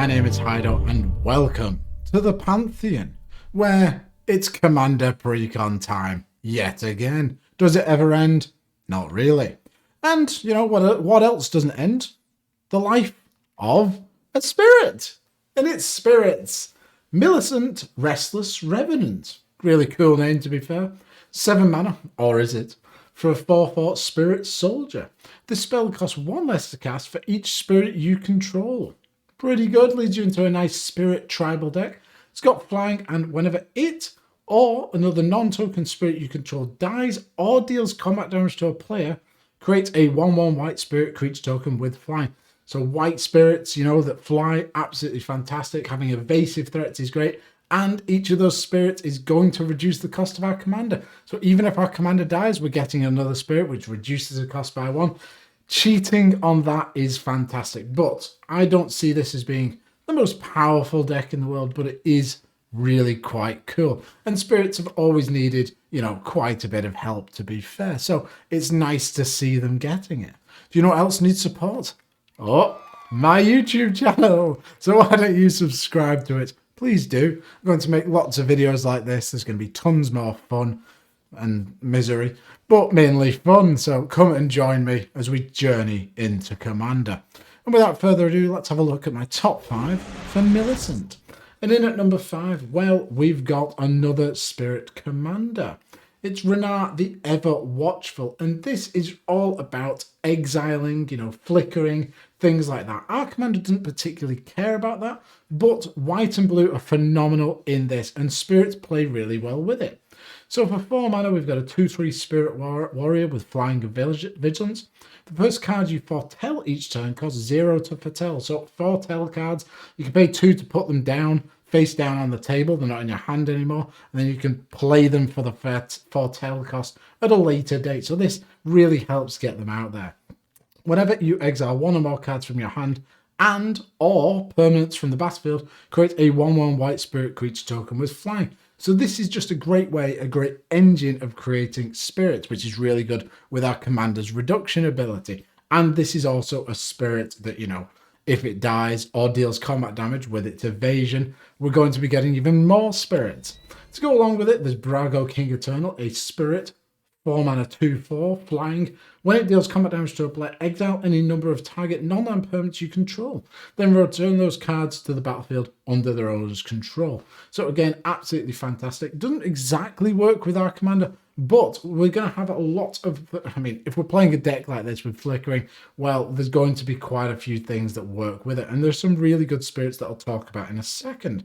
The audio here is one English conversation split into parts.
my name is Hido, and welcome to the Pantheon, where it's Commander Precon time yet again. Does it ever end? Not really. And you know what else doesn't end? The life of a spirit. And it's spirits. Millicent, Restless, Revenant. Really cool name, to be fair. 7 mana, or is it? For a 4/4 Spirit Soldier. This spell costs 1 less to cast for each spirit you control. Pretty good, leads you into a nice spirit tribal deck. It's got flying, and whenever it or another non-token spirit you control dies or deals combat damage to a player, create a 1/1 white spirit creature token with flying. So white spirits, you know, that fly, absolutely fantastic. Having evasive threats is great. And each of those spirits is going to reduce the cost of our commander. So even if our commander dies, we're getting another spirit, which reduces the cost by 1. Cheating on that is fantastic. But I don't see this as being the most powerful deck in the world, but it is really quite cool. And spirits have always needed, you know, quite a bit of help, to be fair. So it's nice to see them getting it. Do you know what else needs support? Oh, my YouTube channel. So why don't you subscribe to it? Please do. I'm going to make lots of videos like this. There's going to be tons more fun and misery, but mainly fun. So come and join me as we journey into Commander. And without further ado, let's have a look at my top 5 for Millicent. And in at number 5, well, we've got another Spirit Commander. It's Revenant the Ever Watchful, and this is all about exiling, you know, flickering, things like that. Our commander doesn't particularly care about that, but white and blue are phenomenal in this, and spirits play really well with it. So for 4 mana, we've got a 2/3 Spirit Warrior with Flying and Vigilance. The first card you foretell each turn costs 0 to foretell. So foretell cards, you can pay 2 to put them down, face down on the table. They're not in your hand anymore. And then you can play them for the foretell cost at a later date. So this really helps get them out there. Whenever you exile 1 or more cards from your hand and or permanents from the battlefield, create a 1/1 white spirit creature token with flying. So this is just a great way, a great engine of creating spirits, which is really good with our commander's reduction ability. And this is also a spirit that, you know, if it dies or deals combat damage with its evasion, we're going to be getting even more spirits. To go along with it, there's Brago King Eternal, a spirit, 4 mana 2/4, flying. When it deals combat damage to a player, exile any number of target non-land permanents you control. Then return those cards to the battlefield under their owner's control. So again, absolutely fantastic. Doesn't exactly work with our commander, but we're going to have a lot of, I mean, if we're playing a deck like this with flickering, well, there's going to be quite a few things that work with it. And there's some really good spirits that I'll talk about in a second.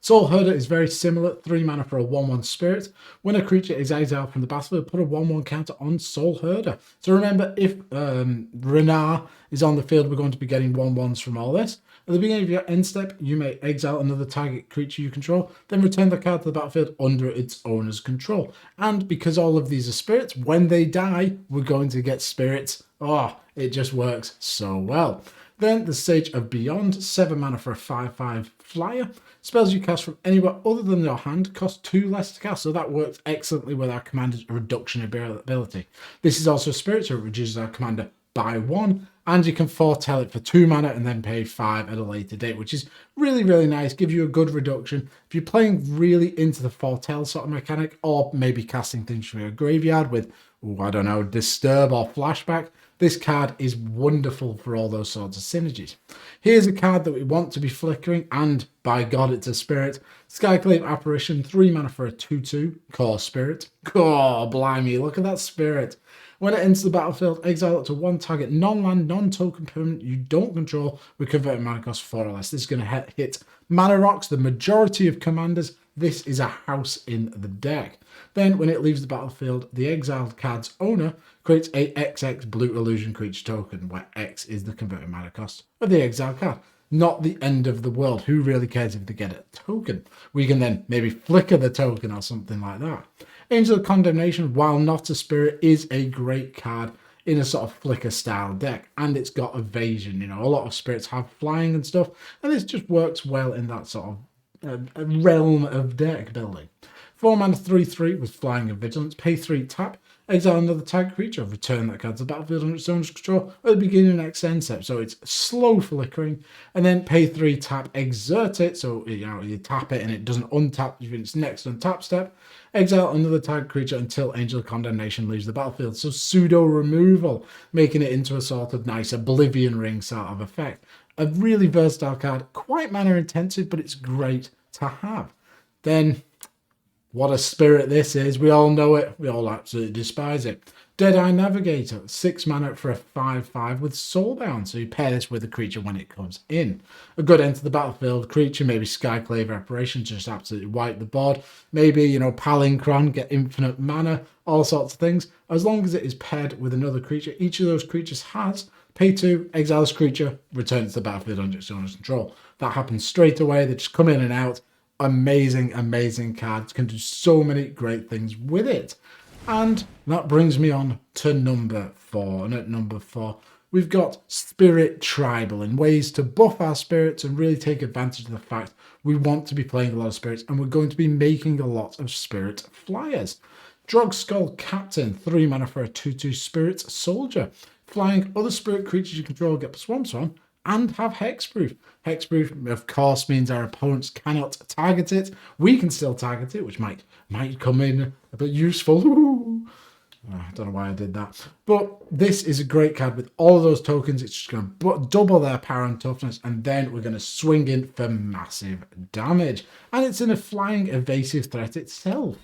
Soul Herder is very similar, 3 mana for a 1/1 spirit. When a creature is exiled from the battlefield, put a 1/1 counter on Soul Herder. So remember, if Revenant is on the field, we're going to be getting 1/1s from all this. At the beginning of your end step, you may exile another target creature you control, then return the card to the battlefield under its owner's control. And because all of these are spirits, when they die, we're going to get spirits. Oh, it just works so well. Then the Sage of Beyond, 7 mana for a 5/5 flyer. Spells you cast from anywhere other than your hand cost 2 less to cast, so that works excellently with our commander's reduction ability. This is also a spirit, so it reduces our commander by 1, and you can foretell it for 2 mana and then pay 5 at a later date, which is really, really nice, give you a good reduction. If you're playing really into the foretell sort of mechanic, or maybe casting things from your graveyard with, I don't know, Disturb or Flashback, this card is wonderful for all those sorts of synergies. Here's a card that we want to be flickering, and by God, it's a spirit. Skyclave Apparition, 3 mana for a 2/2 core spirit. Oh, blimey, look at that spirit. When it enters the battlefield, exile it to 1 target non-land, non-token permanent you don't control with converted mana cost 4 or less. This is going to hit mana rocks, the majority of commanders. This is a house in the deck. Then, when it leaves the battlefield, the exiled card's owner creates a XX blue illusion creature token, where X is the converted mana cost of the exiled card. Not the end of the world. Who really cares if they get a token? We can then maybe flicker the token or something like that. Angel of Condemnation, while not a spirit, is a great card in a sort of flicker style deck, and it's got evasion. You know, a lot of spirits have flying and stuff, and this just works well in that sort of realm of deck building. 4 mana 3/3 with flying and vigilance. Pay 3, tap, exile another target creature, return that card to the battlefield under its owner's control at the beginning of the next end step. So it's slow flickering. And then pay 3, tap, exert it. So you tap it and it doesn't untap in its next untap step. Exile another target creature until Angel of Condemnation leaves the battlefield. So pseudo removal, making it into a sort of nice Oblivion Ring sort of effect. A really versatile card, quite mana intensive, but it's great to have. Then, what a spirit this is. We all know it. We all absolutely despise it. Deadeye Navigator, 6 mana for a 5/5 with Soulbound. So you pair this with a creature when it comes in. A good enter the battlefield creature, maybe Skyclave Apparition, just absolutely wipe the board. Maybe, Palinkron, get infinite mana, all sorts of things. As long as it is paired with another creature, each of those creatures has pay 2, exile this creature, return it to the battlefield under its owner's control. That happens straight away. They just come in and out. Amazing, amazing cards. Can do so many great things with it. And that brings me on to number 4. And at number 4, we've got Spirit Tribal, and ways to buff our spirits and really take advantage of the fact we want to be playing a lot of spirits and we're going to be making a lot of spirit flyers. Drogskull Captain, 3 mana for a 2/2 Spirit Soldier. Flying, other spirit creatures you control get +1/+1 and have hexproof. Hexproof, of course, means our opponents cannot target it. We can still target it, which might come in a bit useful. I don't know why I did that. But this is a great card with all of those tokens. It's just going to double their power and toughness, and then we're going to swing in for massive damage. And it's in a flying evasive threat itself.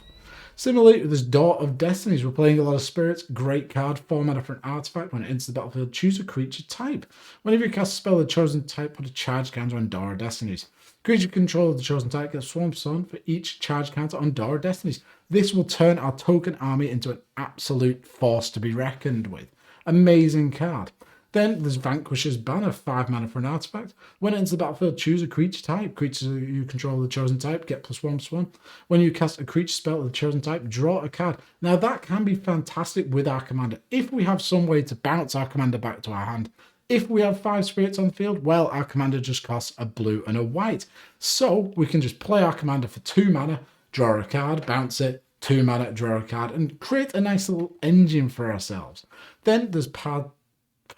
Similarly, with this Door of Destinies, we're playing a lot of spirits. Great card, 4 mana for an artifact. When it enters the battlefield, choose a creature type. Whenever you cast a spell of the chosen type, put a charge counter on Door of Destinies. Creature control of the chosen type gets +1/+1 for each charge counter on Door of Destinies. This will turn our token army into an absolute force to be reckoned with. Amazing card. Then there's Vanquisher's Banner, 5 mana for an artifact. When it enters the battlefield, choose a creature type. Creatures you control of the chosen type get +1/+1. When you cast a creature spell of the chosen type, draw a card. Now that can be fantastic with our commander. If we have some way to bounce our commander back to our hand, if we have 5 spirits on the field, well, our commander just costs a blue and a white. So we can just play our commander for 2 mana, draw a card, bounce it, 2 mana, draw a card, and create a nice little engine for ourselves. Then there's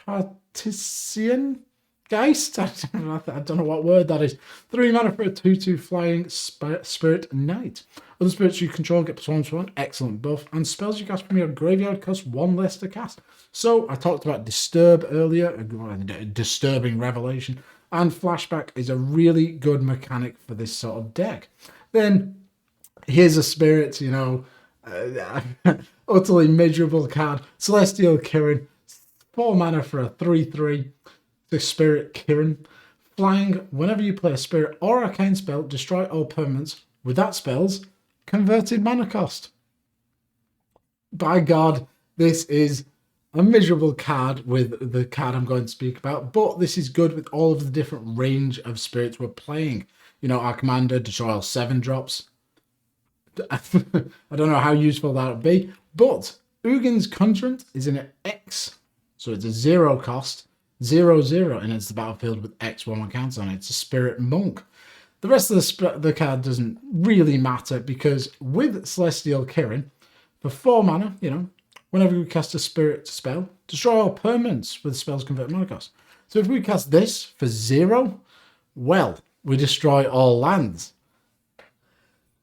Partition Geist. I don't know what word that is. 3 mana for a 2/2 flying spirit knight. Other spirits you control get +1/+1. Excellent buff. And spells you cast from your graveyard cost 1 less to cast. So I talked about Disturb earlier, a disturbing revelation. And Flashback is a really good mechanic for this sort of deck. Then here's a spirit, utterly miserable card. Celestial Kirin. 4 mana for a 3/3. The Spirit Kirin. Flying, whenever you play a spirit or arcane spell, destroy all permanents with that spell's converted mana cost. By God, this is a miserable card with the card I'm going to speak about, but this is good with all of the different range of spirits we're playing. Our commander, destroy all 7 drops. I don't know how useful that would be, but Ugin's Conjurant is in an X. So it's a 0 cost, 0/0, and it's the battlefield with X1 counts on it. It's a Spirit Monk. The rest of the card doesn't really matter because with Celestial Kirin, for 4 mana, whenever we cast a spirit spell, destroy all permanents with spells convert mana cost. So if we cast this for 0, well, we destroy all lands.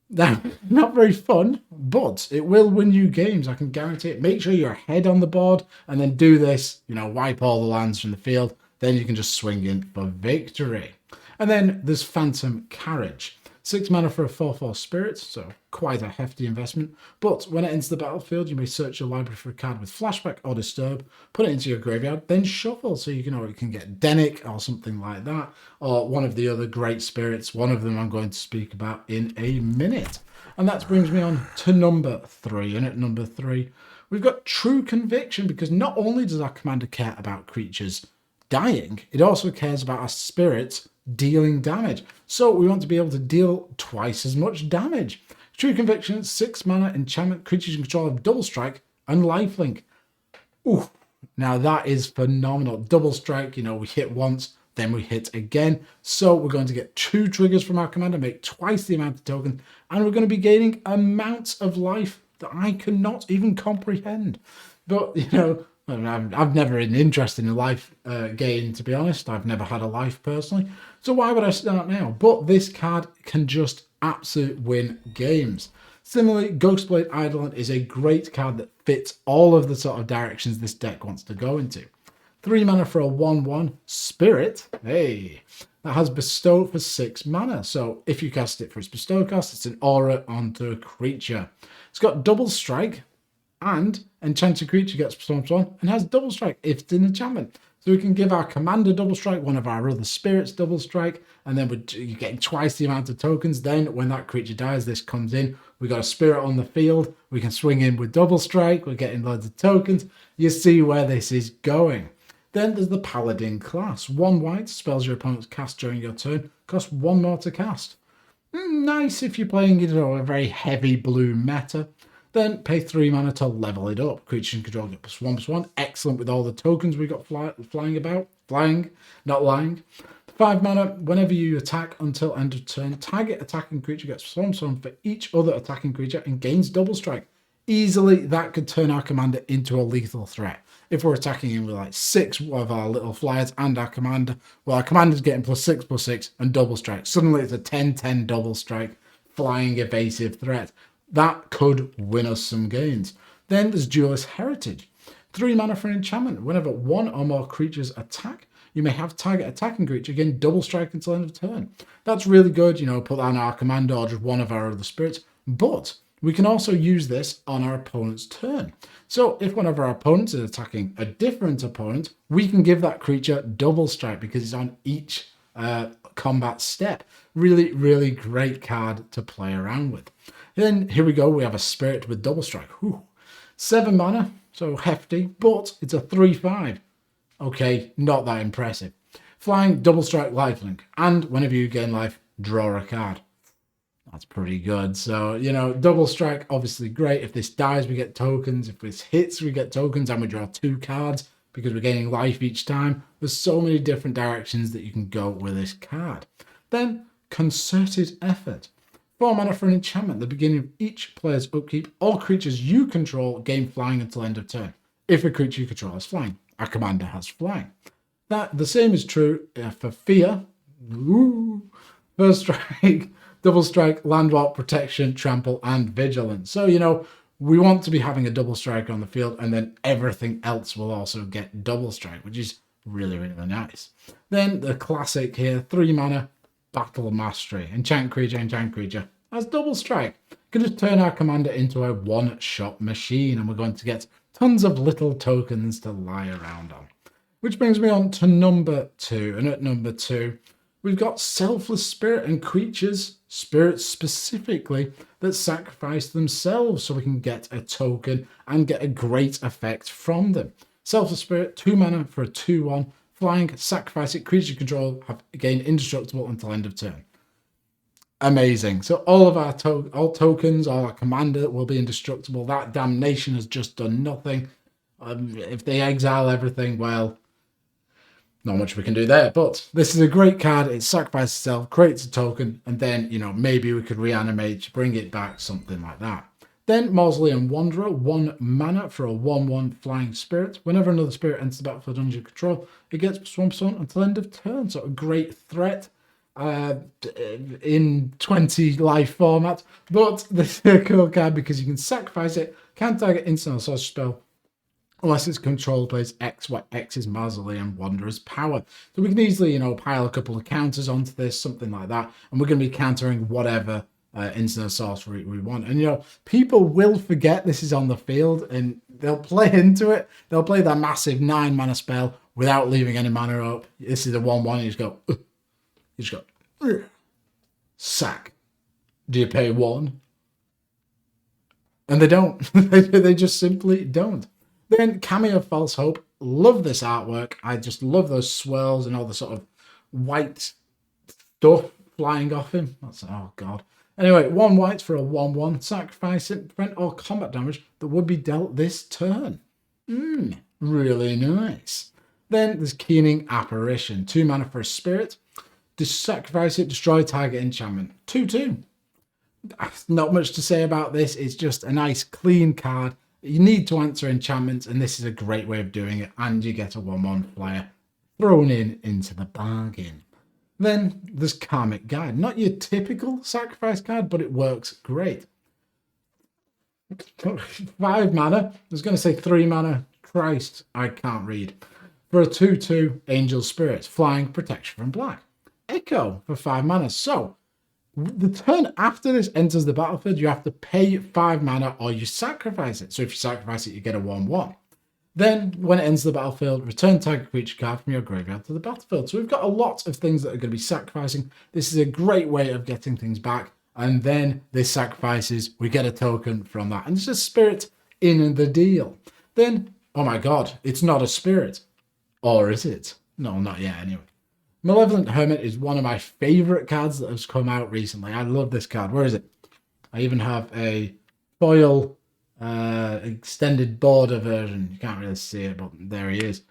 Now, not very fun, but it will win you games, I can guarantee it. Make sure you're ahead on the board and then do this, wipe all the lands from the field. Then you can just swing in for victory. And then there's Phantom Carriage. 6 mana for a 4/4 spirit, so quite a hefty investment. But when it enters the battlefield, you may search your library for a card with Flashback or Disturb, put it into your graveyard, then shuffle. So you can get Dennick or something like that, or one of the other great spirits. One of them I'm going to speak about in a minute. And that brings me on to number 3. And at number 3, we've got True Conviction, because not only does our commander care about creatures dying, it also cares about our spirits dealing damage. So we want to be able to deal twice as much damage. True Conviction, 6 mana enchantment, creatures in control of double strike and lifelink. Ooh, now that is phenomenal. Double strike, we hit once, then we hit again. So we're going to get 2 triggers from our commander, make twice the amount of tokens, and we're going to be gaining amounts of life that I cannot even comprehend. But, you know, I've never been interested in life gain, to be honest. I've never had a life personally. So why would I start now? But this card can just absolutely win games. Similarly, Ghostblade Eidolon is a great card that fits all of the sort of directions this deck wants to go into. 3 mana for a 1/1 Spirit. Hey, that has Bestow for 6 mana. So if you cast it for its Bestow cost, it's an aura onto a creature. It's got double strike, and enchanted creature gets +1/+1 and has double strike if it's an enchantment. So we can give our commander double strike, one of our other spirits double strike, and then you're getting twice the amount of tokens. Then when that creature dies, this comes in. We got a spirit on the field. We can swing in with double strike. We're getting loads of tokens. You see where this is going. Then there's the Paladin class. 1 white, spells your opponents cast during your turn, cost 1 more to cast. Nice if you're playing, you know, a very heavy blue meta. Then pay 3 mana to level it up. Creature and control get +1/+1. Excellent with all the tokens we got flying about. Flying, not lying. 5 mana, whenever you attack until end of turn, target attacking creature gets +1/+1 for each other attacking creature and gains double strike. Easily, that could turn our commander into a lethal threat. If we're attacking him with like 6 of our little flyers and our commander, well, our commander's getting +6/+6 and double strike. Suddenly, it's a 10/10 double strike, flying evasive threat. That could win us some gains. Then there's Duelist Heritage. 3 mana for an enchantment. Whenever 1 or more creatures attack, you may have target attacking creature gain double strike until end of turn. That's really good, you know, put that on our commander or just one of our other spirits. But we can also use this on our opponent's turn. So if one of our opponents is attacking a different opponent, we can give that creature double strike because it's on each combat step. Really, really great card to play around with. Then here we go, we have a spirit with double strike. Whew. 7 mana, so hefty, but it's a 3/5. Okay, not that impressive. Flying, double strike, lifelink, and whenever you gain life, draw a card. That's pretty good. So, you know, double strike, obviously great. If this dies, we get tokens. If this hits, we get tokens, and we draw 2 cards because we're gaining life each time. There's so many different directions that you can go with this card. Then, Concerted Effort. 4 mana for an enchantment. At the beginning of each player's upkeep, all creatures you control gain flying until end of turn. If a creature you control has flying, our commander has flying. The same is true for Fear. First strike, double strike, landmark, protection, trample, and vigilance. So, you know, we want to be having a double strike on the field, and then everything else will also get double strike, which is really, really nice. Then the classic here, 3 mana, Battle Mastery. Enchant creature has double strike. Can just turn our commander into a one-shot machine, and we're going to get tons of little tokens to lie around on. Which brings me on to number 2. And at number 2, we've got Selfless Spirit and creatures, spirits specifically, that sacrifice themselves so we can get a token and get a great effect from them. Selfless Spirit, 2 mana for a 2/1. Flying, sacrifice it, creature control, have gain indestructible until end of turn. Amazing. So all of our tokens, all our commander will be indestructible. That damnation has just done nothing. If they exile everything, well, not much we can do there. But this is a great card. It sacrifices itself, creates a token, and then, you know, maybe we could reanimate, bring it back, something like that. Then Mausoleum Wanderer, 1 mana for a 1/1 flying spirit. Whenever another spirit enters the battlefield under your control, it gets +1/+1 until end of turn. So a great threat in 20 life format. But this is a cool card because you can sacrifice it, can't target instant or sorcery spell, unless its control plays X, where X is Mausoleum Wanderer's power. So we can easily, you know, pile a couple of counters onto this, something like that, and we're going to be countering whatever instant sorcery we want. And, you know, people will forget this is on the field and they'll play into it. They'll play that massive 9 mana spell without leaving any mana up. This is a 1/1, and you just go, you just go, sack. Do you pay 1? And they don't. They just simply don't. Then Cameo False Hope. Love this artwork. I just love those swirls and all the sort of white stuff flying off him. That's, oh God. Anyway, 1 white for a 1/1. Sacrifice it, prevent all combat damage that would be dealt this turn. Really nice. Then there's Keening Apparition. 2 mana for a spirit. Sacrifice it, destroy target enchantment. 2/2. Not much to say about this. It's just a nice clean card. You need to answer enchantments, and this is a great way of doing it. And you get a 1/1 flyer thrown into the bargain. Then there's Karmic Guide. Not your typical sacrifice card, but it works great. 5 mana. I was going to say 3 mana. Christ, I can't read. For a 2/2 Angel Spirit, flying, protection from black. Echo for 5 mana. So the turn after this enters the battlefield, you have to pay 5 mana or you sacrifice it. So if you sacrifice it, you get a 1/1. Then when it enters the battlefield, return target creature card from your graveyard to the battlefield. So we've got a lot of things that are going to be sacrificing. This is a great way of getting things back. And then this sacrifices, we get a token from that. And it's a spirit in the deal. Then, oh my god, it's not a spirit. Or is it? No, not yet anyway. Malevolent Hermit is one of my favorite cards that has come out recently. I love this card. Where is it? I even have a foil extended border version. You can't really see it, but there he is.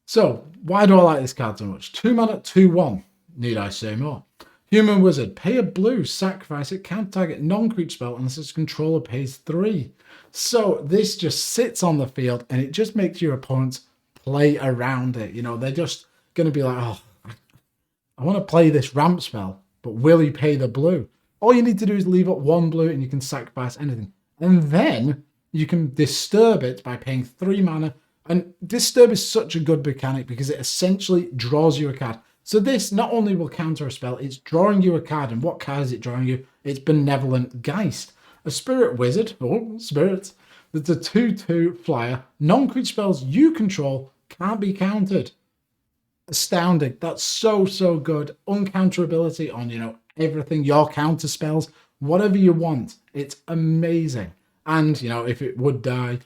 So, why do I like this card so much? 2 mana, 2/1. Need I say more? Human Wizard. Pay a blue, sacrifice it, counter target non-creature spell unless its controller pays 3. So, this just sits on the field and it just makes your opponents play around it. You know, they're just going to be like, oh, I want to play this ramp spell, but will he pay the blue? All you need to do is leave up 1 blue and you can sacrifice anything. And then you can disturb it by paying 3 mana. And disturb is such a good mechanic because it essentially draws you a card. So this not only will counter a spell, it's drawing you a card. And what card is it drawing you? It's Benevolent Geist. A Spirit Wizard, or spirits, that's a 2/2 flyer. Non-creature spells you control can't be countered. Astounding. That's so good. Uncounterability on, you know, everything. Your counter spells, whatever you want. It's amazing. And, you know, if it would die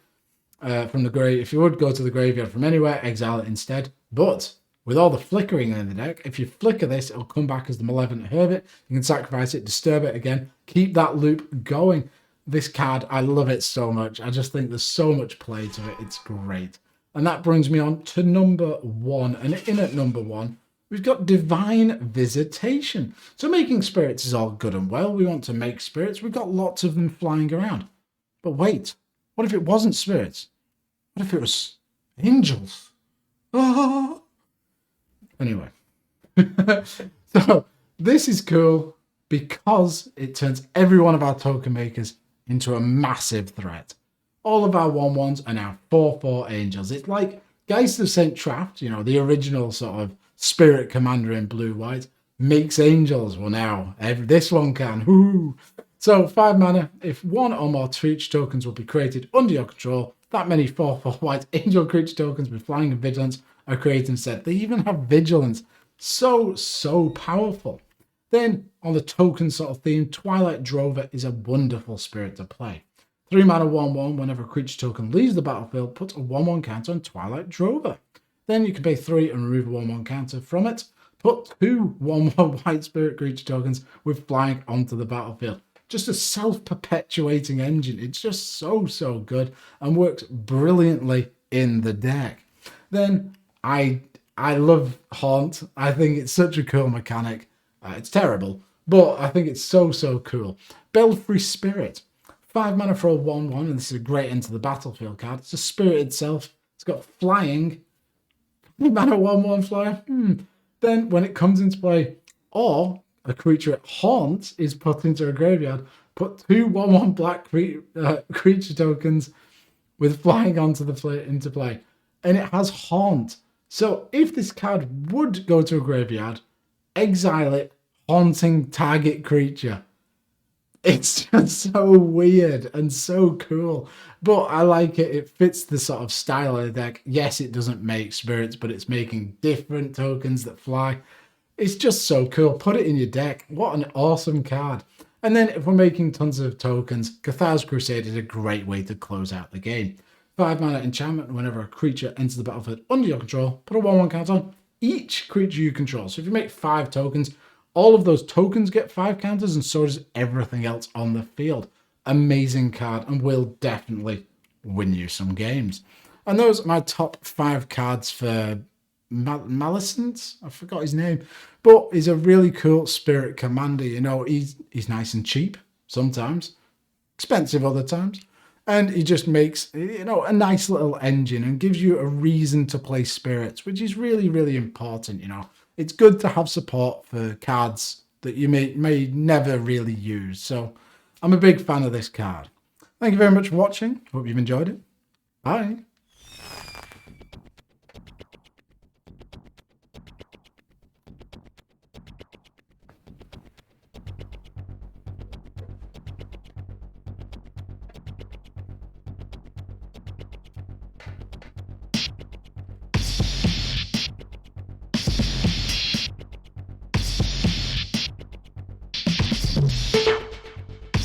from the grave, if you would go to the graveyard from anywhere, exile it instead. But with all the flickering in the deck, if you flicker this, it'll come back as the Malevolent Hermit. You can sacrifice it, disturb it again, keep that loop going. This card, I love it so much. I just think there's so much play to it. It's great. And that brings me on to number 1. And in at number 1, we've got Divine Visitation. So making spirits is all good and well. We want to make spirits. We've got lots of them flying around. But wait, what if it wasn't spirits? What if it was angels? Oh. Anyway. So this is cool because it turns every one of our token makers into a massive threat. All of our 1/1s are now 4/4 angels. It's like Geist of St. Traft, you know, the original sort of spirit commander in blue-white, makes angels. Well, now this one can. Whoo! So 5 mana, if 1 or more creature tokens will be created under your control, that many 4/4 white angel creature tokens with flying and vigilance are created instead. They even have vigilance. So powerful. Then, on the token sort of theme, Twilight Drover is a wonderful spirit to play. 3 mana 1/1, whenever a creature token leaves the battlefield, put a 1/1 counter on Twilight Drover. Then you can pay 3 and remove a 1/1 counter from it. Put 2 1/1 white spirit creature tokens with flying onto the battlefield. Just a self-perpetuating engine. It's just so good and works brilliantly in the deck. Then I love Haunt. I think it's such a cool mechanic. It's terrible, but I think it's so cool. Belfry Spirit. 5 mana for a 1/1, and this is a great into the battlefield card. It's a spirit itself. It's got flying. 5 mana 1/1 flyer. Then when it comes into play, or a creature at Haunt is put into a graveyard, put 2 1/1 black creature tokens with flying into play. And it has Haunt. So if this card would go to a graveyard, exile it, haunting target creature. It's just so weird and so cool. But I like it. It fits the sort of style of the deck. Yes, it doesn't make spirits, but it's making different tokens that fly. It's just so cool. Put it in your deck. What an awesome card. And then if we're making tons of tokens, Cathar's Crusade is a great way to close out the game. 5 mana enchantment. Whenever a creature enters the battlefield under your control, put a 1/1 counter on each creature you control. So if you make 5 tokens, all of those tokens get 5 counters, and so does everything else on the field. Amazing card, and will definitely win you some games. And those are my top 5 cards for Millicent? I forgot his name. But he's a really cool spirit commander. You know, he's nice and cheap sometimes, expensive other times. And he just makes, you know, a nice little engine and gives you a reason to play spirits, which is really, really important, you know. It's good to have support for cards that you may never really use. So I'm a big fan of this card. Thank you very much for watching. Hope you've enjoyed it. Bye.